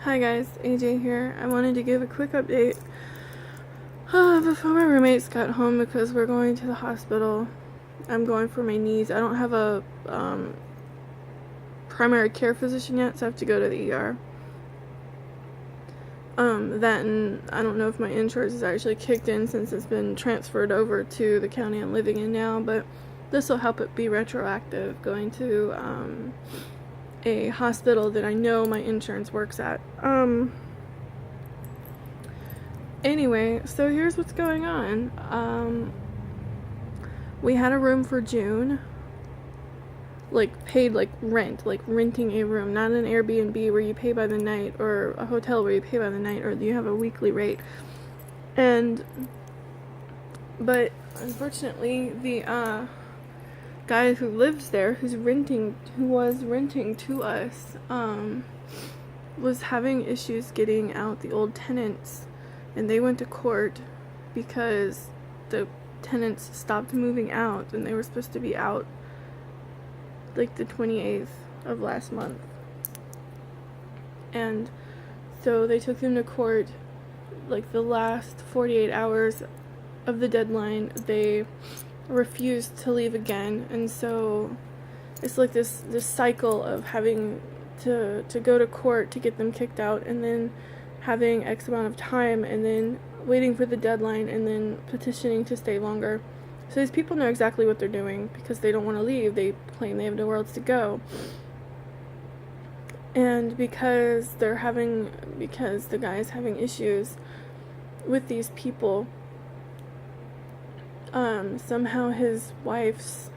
Hi guys, AJ here. I wanted to give a quick update before my roommates got home because we're going to the hospital. I'm going for my knees. I don't have a primary care physician yet, so I have to go to the ER. That and I don't know if my insurance is actually kicked in since it's been transferred over to the county I'm living in now, but this will help it be retroactive, going to a hospital that I know my insurance works at. Anyway, so here's what's going on. We had a room for June, paid rent, renting a room, not an Airbnb where you pay by the night, or a hotel where you pay by the night, or you have a weekly rate. But unfortunately, the guy who lives there, who was renting to us, was having issues getting out the old tenants, and they went to court because the tenants stopped moving out, and they were supposed to be out the 28th of last month. And so they took them to court the last 48 hours of the deadline. They refused to leave again, and so it's this cycle of having to go to court to get them kicked out, and then having X amount of time, and then waiting for the deadline, and then petitioning to stay longer. So these people know exactly what they're doing because they don't want to leave. They claim they have nowhere else to go. And because the guy is having issues with these people, somehow his wife's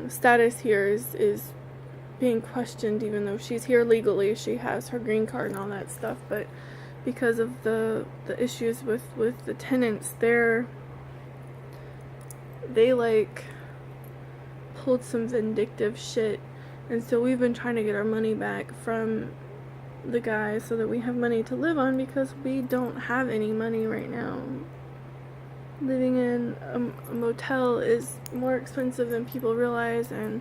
status here is being questioned, even though she's here legally. She has her green card and all that stuff, but because of the issues with the tenants, they pulled some vindictive shit, and so we've been trying to get our money back from the guy so that we have money to live on, because we don't have any money right now. Living in a motel is more expensive than people realize, and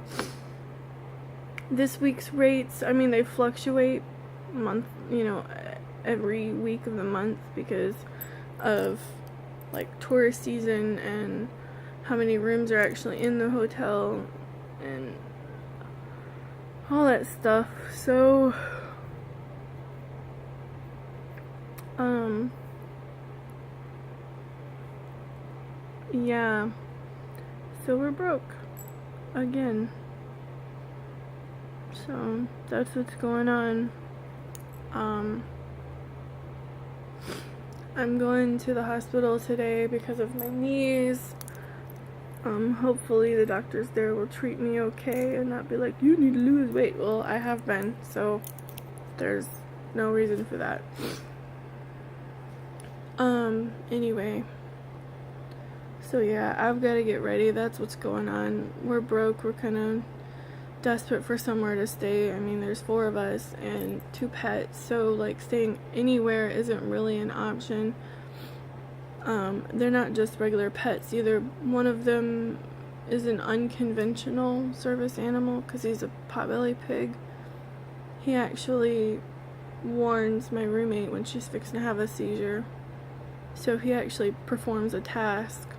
this week's rates, they fluctuate every week of the month because of tourist season and how many rooms are actually in the hotel and all that stuff. So yeah, so we're broke again. So that's what's going on. I'm going to the hospital today because of my knees. Hopefully the doctors there will treat me okay and not be like, you need to lose weight. Well, I have been, so there's no reason for that. Anyway. So yeah, I've got to get ready. That's what's going on. We're broke. We're kind of desperate for somewhere to stay. There's 4 of us and 2 pets, so staying anywhere isn't really an option. They're not just regular pets either. One of them is an unconventional service animal because he's a potbelly pig. He actually warns my roommate when she's fixing to have a seizure, so he actually performs a task.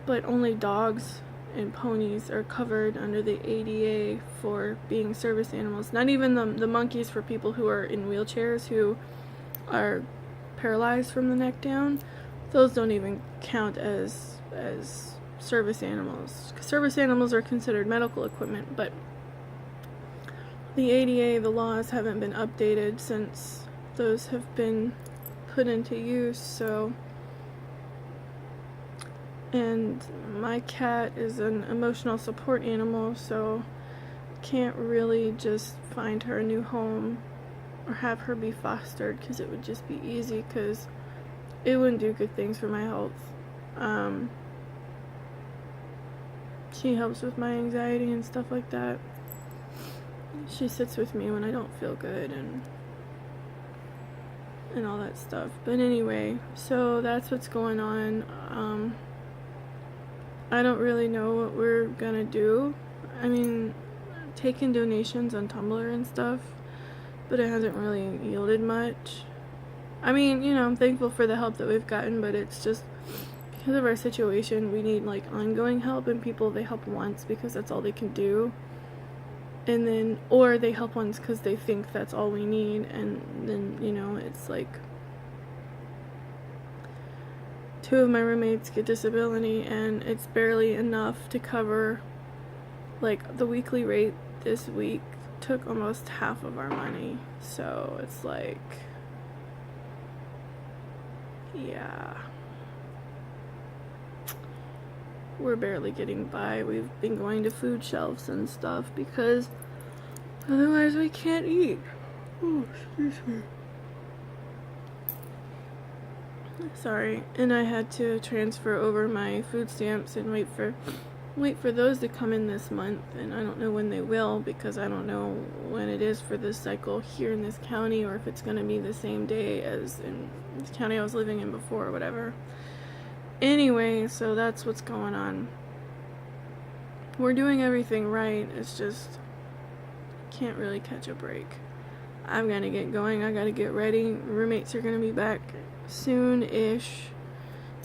But only dogs and ponies are covered under the ADA for being service animals. Not even the monkeys for people who are in wheelchairs, who are paralyzed from the neck down. Those don't even count as service animals. Service animals are considered medical equipment, but the ADA, the laws haven't been updated since those have been put into use. So, and my cat is an emotional support animal, so can't really just find her a new home or have her be fostered, because it would just be easy, because it wouldn't do good things for my health. She helps with my anxiety and stuff like that. She sits with me when I don't feel good and all that stuff. But anyway, so that's what's going on. I don't really know what we're gonna do. Taking donations on Tumblr and stuff, but it hasn't really yielded much. I mean, you know, I'm thankful for the help that we've gotten, but it's just because of our situation, we need like ongoing help, and people, they help once because that's all they can do. And then, or they help once because they think that's all we need, and then, you know, it's like 2 of my roommates get disability, and it's barely enough to cover, like, the weekly rate this week took almost half of our money. So it's like, yeah, we're barely getting by. We've been going to food shelves and stuff because otherwise we can't eat. Oh, excuse me. Sorry. And I had to transfer over my food stamps and wait for those to come in this month, and I don't know when they will because I don't know when it is for this cycle here in this county, or if it's going to be the same day as in the county I was living in before or whatever. Anyway, so that's what's going on. We're doing everything right, it's just can't really catch a break. I'm gonna get going, I gotta get ready. Roommates are gonna be back soon-ish,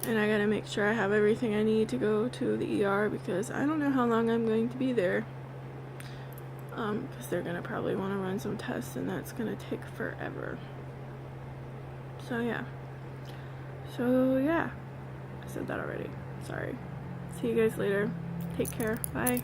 and I gotta make sure I have everything I need to go to the ER because I don't know how long I'm going to be there. Because they're gonna probably want to run some tests, and that's gonna take forever. So yeah. I said that already. Sorry. See you guys later. Take care. Bye.